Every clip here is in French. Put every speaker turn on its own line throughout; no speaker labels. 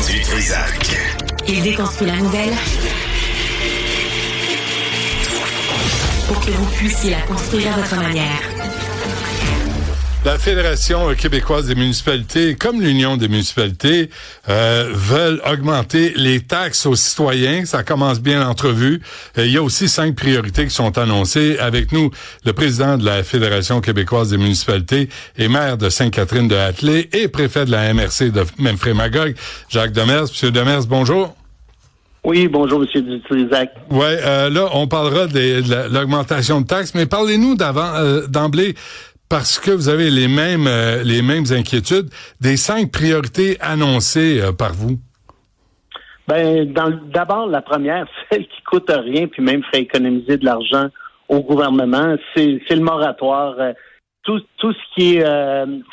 du Trisac.
Il déconstruit la nouvelle pour que vous puissiez la construire à votre manière.
La Fédération québécoise des municipalités, comme l'Union des municipalités, veulent augmenter les taxes aux citoyens. Ça commence bien l'entrevue. Il y a aussi 5 priorités qui sont annoncées. Avec nous, le président de la Fédération québécoise des municipalités et maire de Sainte-Catherine-de-Hatley et préfet de la MRC de Memphrey-Magog, Jacques Demers. Monsieur Demers, bonjour.
Oui, bonjour, Monsieur Dutrisac.
Ouais, là, on parlera de l'augmentation de taxes, mais parlez-nous d'emblée, parce que vous avez les mêmes inquiétudes, des 5 priorités annoncées par vous.
D'abord, la première, celle qui coûte rien, puis même fait économiser de l'argent au gouvernement, c'est le moratoire. Tout ce qui est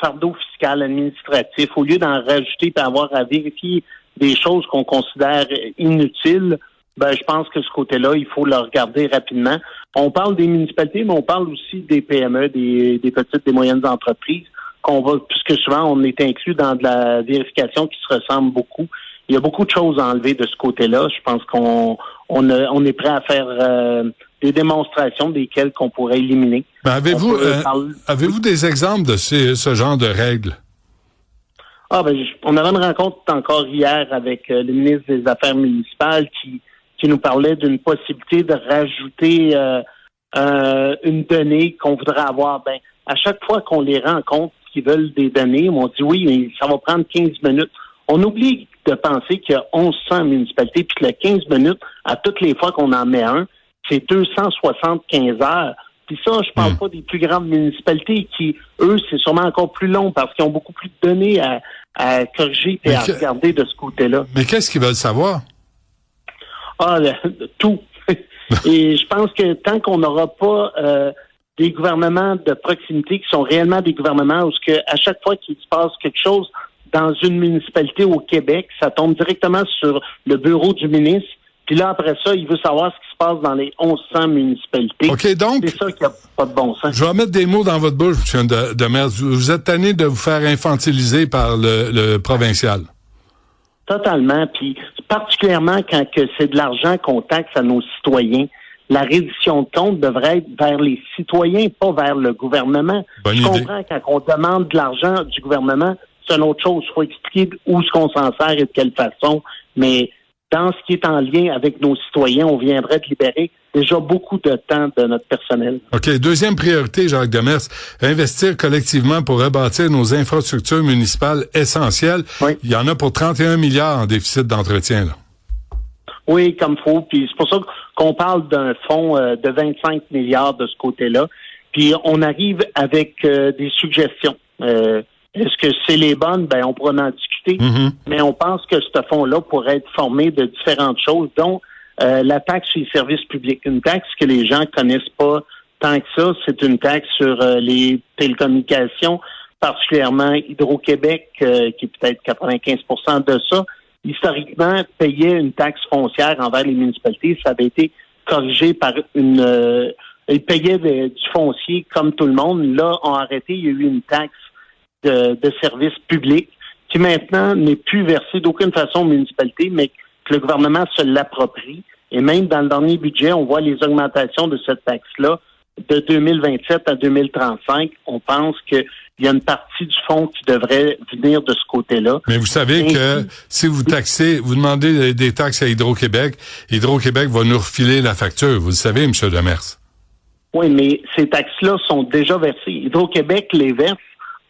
fardeau fiscal, administratif, au lieu d'en rajouter et avoir à vérifier des choses qu'on considère inutiles, je pense que ce côté-là, il faut le regarder rapidement. On parle des municipalités, mais on parle aussi des PME, des petites, des moyennes entreprises, puisque souvent on est inclus dans de la vérification qui se ressemble beaucoup. Il y a beaucoup de choses à enlever de ce côté-là. Je pense qu'on est prêt à faire des démonstrations desquelles qu'on pourrait éliminer.
Avez-vous des exemples de ce genre de règles?
On avait une rencontre encore hier avec le ministre des Affaires municipales qui nous parlait d'une possibilité de rajouter une donnée qu'on voudrait avoir. À chaque fois qu'on les rencontre, qui veulent des données, on dit oui, mais ça va prendre 15 minutes. On oublie de penser qu'il y a 1100 municipalités, puis que les 15 minutes, à toutes les fois qu'on en met un, c'est 275 heures. Puis ça, je parle pas des plus grandes municipalités qui, eux, c'est sûrement encore plus long parce qu'ils ont beaucoup plus de données à corriger et à regarder de ce côté-là.
Mais qu'est-ce qu'ils veulent savoir?
Tout. Et je pense que tant qu'on n'aura pas des gouvernements de proximité qui sont réellement des gouvernements où à chaque fois qu'il se passe quelque chose dans une municipalité au Québec, ça tombe directement sur le bureau du ministre. Puis là, après ça, il veut savoir ce qui se passe dans les 1100 municipalités.
OK, donc,
c'est ça qui n'a pas de bon sens.
Je vais mettre des mots dans votre bouche, M. Demers. Vous êtes tanné de vous faire infantiliser par le provincial.
Totalement. Puis particulièrement quand que c'est de l'argent qu'on taxe à nos citoyens. La reddition de comptes devrait être vers les citoyens, pas vers le gouvernement.
Bonne
Je
idée.
comprends quand on demande de l'argent du gouvernement, c'est une autre chose. Il faut expliquer où est-ce qu'on s'en sert et de quelle façon. Mais dans ce qui est en lien avec nos citoyens, on viendrait de libérer déjà beaucoup de temps de notre personnel.
OK. Deuxième priorité, Jacques Demers, investir collectivement pour rebâtir nos infrastructures municipales essentielles.
Oui.
Il y en a pour 31 milliards en déficit d'entretien, là.
Oui, comme faut. Puis c'est pour ça qu'on parle d'un fonds de 25 milliards de ce côté-là. Puis on arrive avec des suggestions. Est-ce que c'est les bonnes? On pourra en discuter. Mais on pense que ce fonds-là pourrait être formé de différentes choses, dont la taxe sur les services publics. Une taxe que les gens connaissent pas tant que ça. C'est une taxe sur les télécommunications, particulièrement Hydro-Québec, qui est peut-être 95% de ça. Historiquement, payait une taxe foncière envers les municipalités. Ça avait été corrigé par ils payaient du foncier comme tout le monde. Là, en arrêté, il y a eu une taxe de services publics qui maintenant n'est plus versée d'aucune façon aux municipalités, mais que le gouvernement se l'approprie. Et même dans le dernier budget, on voit les augmentations de cette taxe-là de 2027 à 2035. On pense qu'il y a une partie du fonds qui devrait venir de ce côté-là.
Mais vous savez que si vous taxez, vous demandez des taxes à Hydro-Québec, Hydro-Québec va nous refiler la facture. Vous le savez, M. Demers.
Oui, mais ces taxes-là sont déjà versées. Hydro-Québec les verse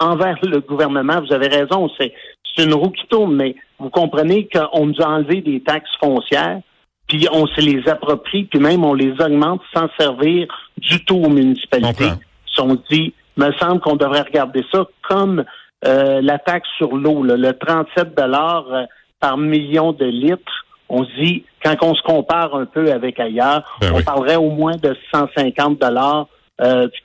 envers le gouvernement. Vous avez raison, c'est une roue qui tourne, mais vous comprenez qu'on nous a enlevé des taxes foncières, puis on se les approprie, puis même on les augmente sans servir du tout aux municipalités. Si on dit, me semble qu'on devrait regarder ça comme la taxe sur l'eau, là, le 37 $ par million de litres. On se dit, quand on se compare un peu avec ailleurs, on parlerait au moins de 150 $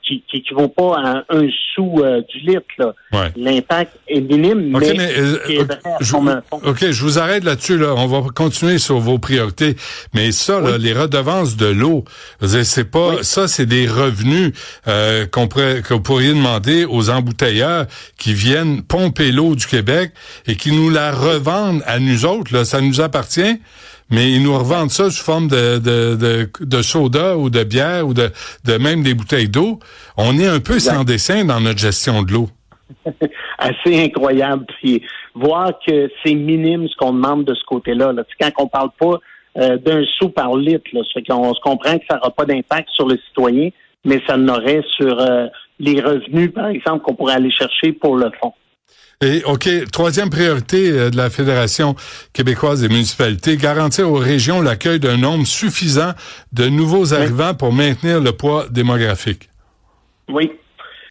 qui équivaut pas à un sou du litre. Là.
Ouais.
L'impact est minime,
OK,
mais
je vous arrête là-dessus. Là. On va continuer sur vos priorités. Mais ça, là, les redevances de l'eau, c'est pas ça, c'est des revenus que vous pourriez demander aux embouteilleurs qui viennent pomper l'eau du Québec et qui nous la revendent à nous autres. Là, ça nous appartient. Mais ils nous revendent ça sous forme de soda ou de bière ou de même des bouteilles d'eau. On est un peu sans dessin dans notre gestion de l'eau.
Assez incroyable. Puis voir que c'est minime ce qu'on demande de ce côté-là. Là. Quand on parle pas d'un sou par litre, là, on se comprend que ça n'aura pas d'impact sur le citoyen, mais ça n'aurait sur les revenus, par exemple, qu'on pourrait aller chercher pour le fonds.
Et OK, troisième priorité de la Fédération québécoise des municipalités, garantir aux régions l'accueil d'un nombre suffisant de nouveaux arrivants pour maintenir le poids démographique. Oui.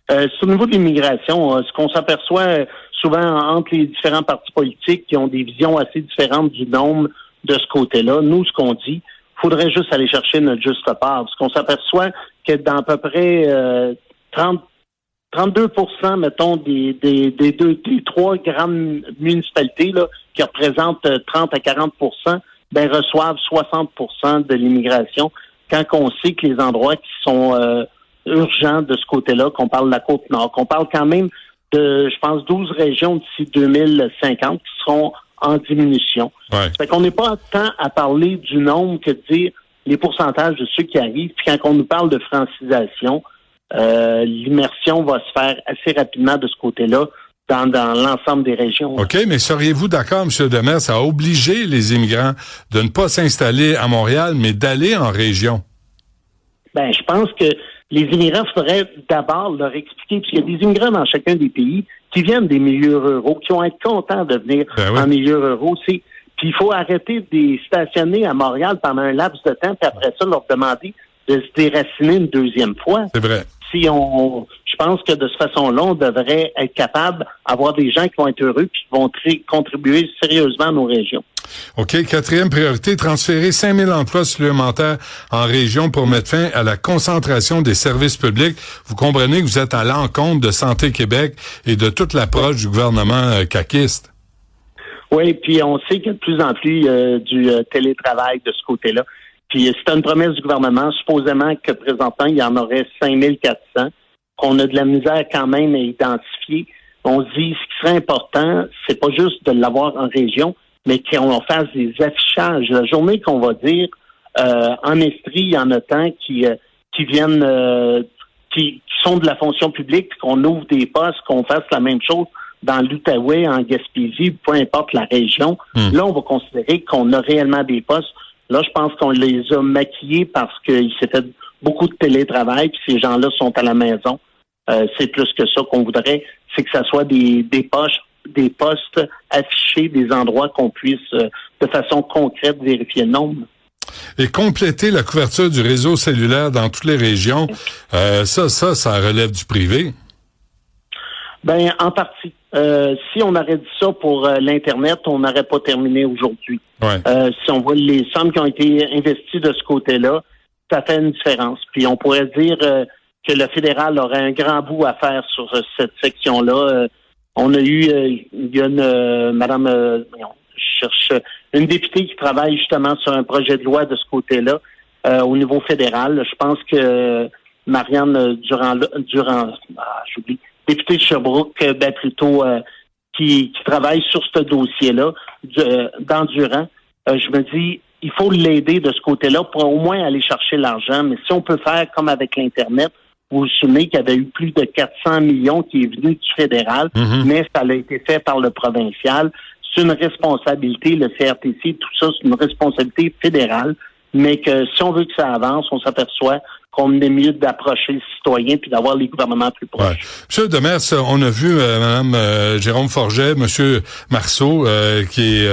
Au niveau de l'immigration, ce qu'on s'aperçoit souvent entre les différents partis politiques qui ont des visions assez différentes du nombre de ce côté-là, nous, ce qu'on dit, il faudrait juste aller chercher notre juste part. Parce qu'on s'aperçoit que dans à peu près 32%, mettons, des trois grandes municipalités là, qui représentent 30 à 40%, ben reçoivent 60% de l'immigration. Quand on sait que les endroits qui sont urgents de ce côté-là, qu'on parle de la Côte-Nord, qu'on parle quand même de, je pense, 12 régions d'ici 2050 qui seront en diminution.
Ouais.
Fait qu'on n'est pas tant à parler du nombre que de dire les pourcentages de ceux qui arrivent. Puis quand on nous parle de francisation, l'immersion va se faire assez rapidement de ce côté-là dans l'ensemble des régions.
OK, mais seriez-vous d'accord, M. Demers, à obliger les immigrants de ne pas s'installer à Montréal, mais d'aller en région?
Ben, je pense que les immigrants, il faudrait d'abord leur expliquer, puisqu'il y a des immigrants dans chacun des pays qui viennent des milieux ruraux, qui vont être contents de venir en milieux ruraux. Puis il faut arrêter de les stationner à Montréal pendant un laps de temps, puis après ça, leur demander de se déraciner une deuxième fois.
C'est vrai.
Je pense que de cette façon-là, on devrait être capable d'avoir des gens qui vont être heureux puis qui vont contribuer sérieusement à nos régions.
OK. Quatrième priorité, transférer 5 000 emplois supplémentaires en région pour mettre fin à la concentration des services publics. Vous comprenez que vous êtes à l'encontre de Santé Québec et de toute l'approche du gouvernement caquiste.
Oui, puis on sait qu'il y a de plus en plus du télétravail de ce côté-là. Puis c'est une promesse du gouvernement, supposément que présentement, il y en aurait 5400, qu'on a de la misère quand même à identifier. On se dit, ce qui serait important, c'est pas juste de l'avoir en région, mais qu'on fasse des affichages. La journée qu'on va dire, en Estrie, il y en a tant qui viennent, qui sont de la fonction publique, puis qu'on ouvre des postes, qu'on fasse la même chose dans l'Outaouais, en Gaspésie, peu importe la région. Là, on va considérer qu'on a réellement des postes. Là, je pense qu'on les a maquillés parce qu'il s'est fait beaucoup de télétravail, puis ces gens-là sont à la maison. C'est plus que ça qu'on voudrait, c'est que ça soit des postes affichés, des endroits qu'on puisse, de façon concrète, vérifier le nombre.
Et compléter la couverture du réseau cellulaire dans toutes les régions, ça relève du privé.
Ben, en partie. Si on aurait dit ça pour l'Internet, on n'aurait pas terminé aujourd'hui.
Ouais.
Si on voit les sommes qui ont été investies de ce côté-là, ça fait une différence. Puis on pourrait dire que le fédéral aurait un grand bout à faire sur cette section-là. On a eu, il y a une députée qui travaille justement sur un projet de loi de ce côté-là au niveau fédéral. Je pense que Marianne j'oublie. Député de Sherbrooke, qui travaille sur ce dossier-là, dans Durand. Je me dis, il faut l'aider de ce côté-là pour au moins aller chercher l'argent. Mais si on peut faire comme avec l'Internet, vous vous souvenez qu'il y avait eu plus de 400 millions qui est venu du fédéral, mais ça a été fait par le provincial. C'est une responsabilité, le CRTC, tout ça, c'est une responsabilité fédérale, mais que si on veut que ça avance, on s'aperçoit qu'on est mieux d'approcher le citoyen puis d'avoir les gouvernements plus proches. Ouais.
Monsieur Demers, on a vu Mme Jérôme Forget, Monsieur Marceau, qui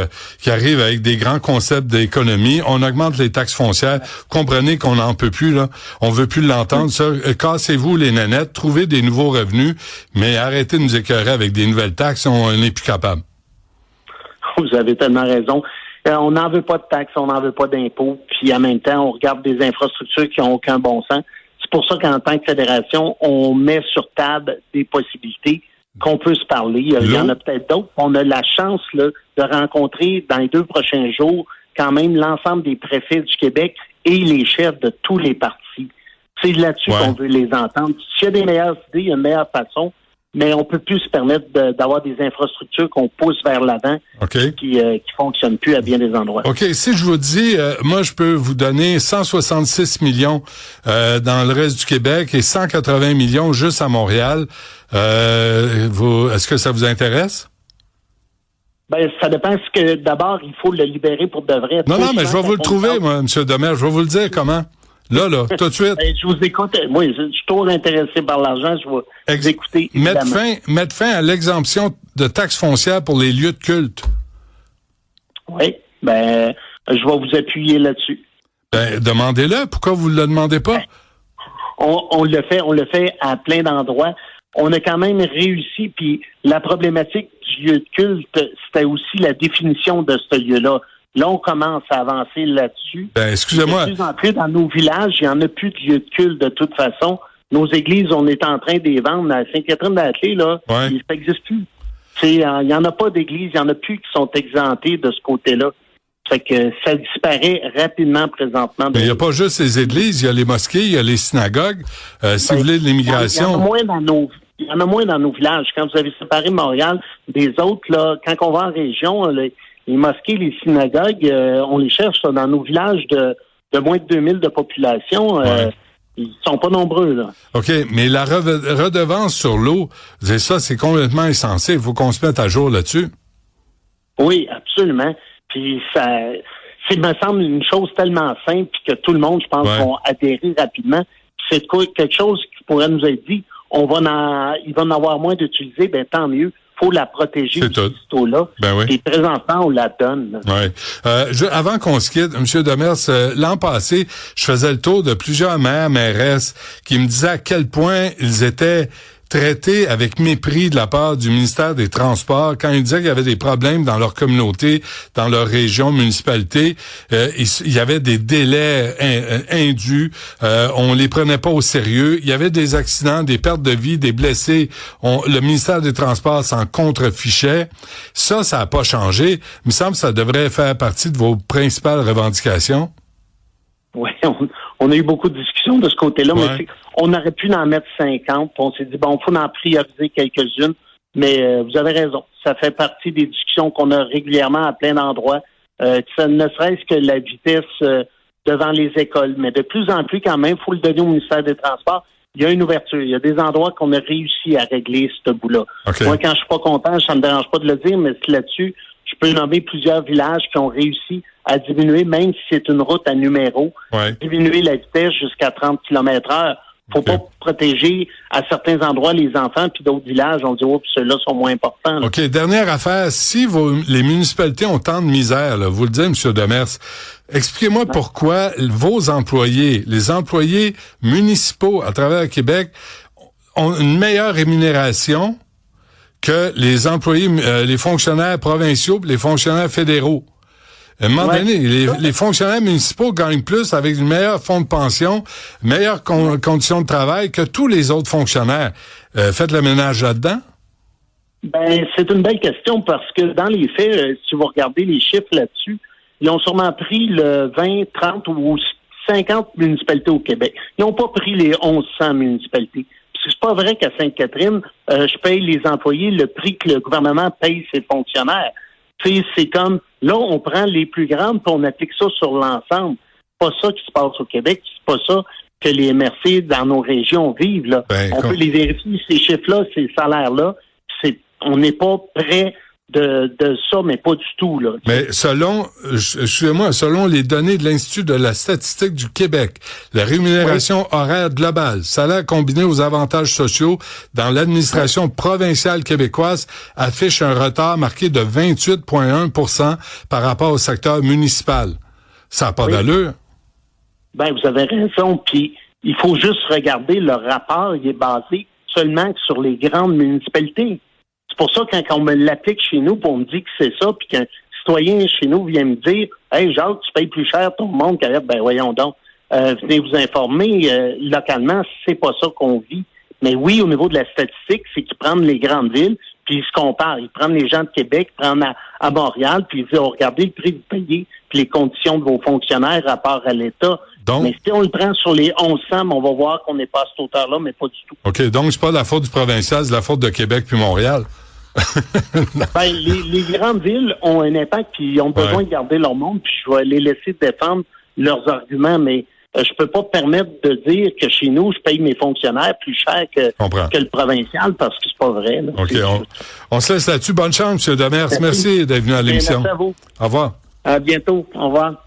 arrive avec des grands concepts d'économie. On augmente les taxes foncières. Vous comprenez qu'on n'en peut plus, là. On veut plus l'entendre, ça. Cassez-vous les nénettes, trouvez des nouveaux revenus, mais arrêtez de nous écœurer avec des nouvelles taxes, on n'est plus capable.
Vous avez tellement raison. On n'en veut pas de taxes, on n'en veut pas d'impôts, puis en même temps, on regarde des infrastructures qui n'ont aucun bon sens. C'est pour ça qu'en tant que fédération, on met sur table des possibilités qu'on peut se parler. Il y en a peut-être d'autres. On a la chance là, de rencontrer dans les 2 prochains jours quand même l'ensemble des préfets du Québec et les chefs de tous les partis. C'est là-dessus qu'on veut les entendre. S'il y a des meilleures idées, il y a une meilleure façon, mais on peut plus se permettre d'avoir des infrastructures qu'on pousse vers l'avant qui fonctionnent plus à bien des endroits.
OK. Si je vous dis, moi, je peux vous donner 166 millions dans le reste du Québec et 180 millions juste à Montréal. Est-ce que ça vous intéresse?
Ben, ça dépend. Est-ce que d'abord, il faut le libérer pour de vrai?
Non, mais je vais vous le trouver, moi, M. Demers. Je vais vous le dire comment. Là, tout de suite.
Je vous écoute. Moi, je suis toujours intéressé par l'argent. Je vais vous écouter.
Mettre fin à l'exemption de taxes foncières pour les lieux de culte.
Oui. Ben, je vais vous appuyer là-dessus.
Ben, demandez-le. Pourquoi vous ne le demandez pas?
On le fait à plein d'endroits. On a quand même réussi, puis la problématique du lieu de culte, c'était aussi la définition de ce lieu-là. Là, on commence à avancer là-dessus.
Ben, excusez-moi.
De plus en plus, dans nos villages, il n'y en a plus de lieu de culte de toute façon. Nos églises, on est en train de les vendre. À Sainte-Catherine-d'Athlée, là, ça n'existe plus. Il n'y en a pas d'églises, il n'y en a plus qui sont exemptées de ce côté-là. Fait que ça disparaît rapidement présentement.
Mais il n'y a pas juste les églises, il y a les mosquées, il y a les synagogues. Si vous voulez de l'immigration.
Il y en a moins dans nos villages. Quand vous avez séparé Montréal des autres, là, quand on va en région, les mosquées, les synagogues, on les cherche là, dans nos villages de moins de 2000 de population. Ils sont pas nombreux, là.
OK, mais la redevance sur l'eau, ça, c'est complètement insensé. Il faut qu'on se mette à jour là-dessus.
Oui, absolument. Puis ça me semble une chose tellement simple que tout le monde, je pense, vont adhérer rapidement. C'est quelque chose qui pourrait nous être dit. Il va en avoir moins d'utilisés, ben tant mieux. Faut la protéger, cette eau-là. Et présentement, on la donne.
Avant qu'on se quitte, M. Demers, l'an passé, je faisais le tour de plusieurs maires, mairesses qui me disaient à quel point ils étaient traités avec mépris de la part du ministère des Transports quand ils disaient qu'il y avait des problèmes dans leur communauté, dans leur région, municipalité. Il y avait des délais indus. On les prenait pas au sérieux. Il y avait des accidents, des pertes de vie, des blessés. Le ministère des Transports s'en contrefichait. Ça n'a pas changé. Il me semble que ça devrait faire partie de vos principales revendications.
Oui, on a eu beaucoup de discussions de ce côté-là, mais on aurait pu en mettre 50. On s'est dit, bon, il faut en prioriser quelques-unes. Mais vous avez raison. Ça fait partie des discussions qu'on a régulièrement à plein d'endroits. Ça ne serait-ce que la vitesse devant les écoles. Mais de plus en plus, quand même, il faut le donner au ministère des Transports. Il y a une ouverture. Il y a des endroits qu'on a réussi à régler ce bout-là. Moi, quand je suis pas content, ça me dérange pas de le dire, mais là-dessus, je peux nommer plusieurs villages qui ont réussi à diminuer, même si c'est une route à numéro, diminuer la vitesse jusqu'à 30 km/h. Faut pas protéger à certains endroits les enfants, puis d'autres villages, on dit, ceux-là sont moins importants. Là.
OK, dernière affaire. Si les municipalités ont tant de misère, là, vous le dites, M. Demers, expliquez-moi pourquoi vos employés, les employés municipaux à travers le Québec, ont une meilleure rémunération que les employés, les fonctionnaires provinciaux et les fonctionnaires fédéraux. À un moment donné, les fonctionnaires municipaux gagnent plus avec une meilleure fonds de pension, meilleures conditions de travail que tous les autres fonctionnaires. Faites le ménage là-dedans?
Ben, c'est une belle question parce que dans les faits, si vous regardez les chiffres là-dessus, ils ont sûrement pris le 20, 30 ou 50 municipalités au Québec. Ils n'ont pas pris les 1100 municipalités. C'est pas vrai qu'à Sainte-Catherine, je paye les employés le prix que le gouvernement paye ses fonctionnaires. C'est comme, là, on prend les plus grandes et on applique ça sur l'ensemble. C'est pas ça qui se passe au Québec, c'est pas ça que les MRC dans nos régions vivent. Là. On peut les vérifier, ces chiffres-là, ces salaires-là. On n'est pas près de ça, mais pas du tout. Là.
Mais selon les données de l'Institut de la statistique du Québec, la rémunération horaire globale, salaire combiné aux avantages sociaux dans l'administration provinciale québécoise affiche un retard marqué de 28,1% par rapport au secteur municipal. Ça n'a pas d'allure.
Ben, vous avez raison. Puis, il faut juste regarder le rapport. Il est basé seulement sur les grandes municipalités. C'est pour ça que quand on me l'applique chez nous, puis on me dit que c'est ça, puis qu'un citoyen chez nous vient me dire « Hey Jacques, tu payes plus cher ton monde qu'ailleurs. » Ben voyons donc. venez vous informer. Localement, c'est pas ça qu'on vit. Mais oui, au niveau de la statistique, c'est qu'ils prennent les grandes villes, puis ils se comparent. Ils prennent les gens de Québec, ils prennent à Montréal, puis ils disent, regardez le prix que vous payez, puis les conditions de vos fonctionnaires rapport à l'État. Donc, mais si on le prend sur les 1100, on va voir qu'on n'est pas à cette hauteur-là, mais pas du tout.
OK, donc c'est pas la faute du provincial, c'est la faute de Québec puis Montréal.
Les grandes villes ont un impact, puis ils ont besoin de garder leur monde, puis je vais les laisser défendre leurs arguments, mais je peux pas permettre de dire que chez nous, je paye mes fonctionnaires plus cher que le provincial, parce que c'est pas vrai. Là.
OK, on se laisse là-dessus. Bonne chance, M. Demers. Merci d'être venu à l'émission.
Merci à vous.
Au revoir.
À bientôt. Au revoir.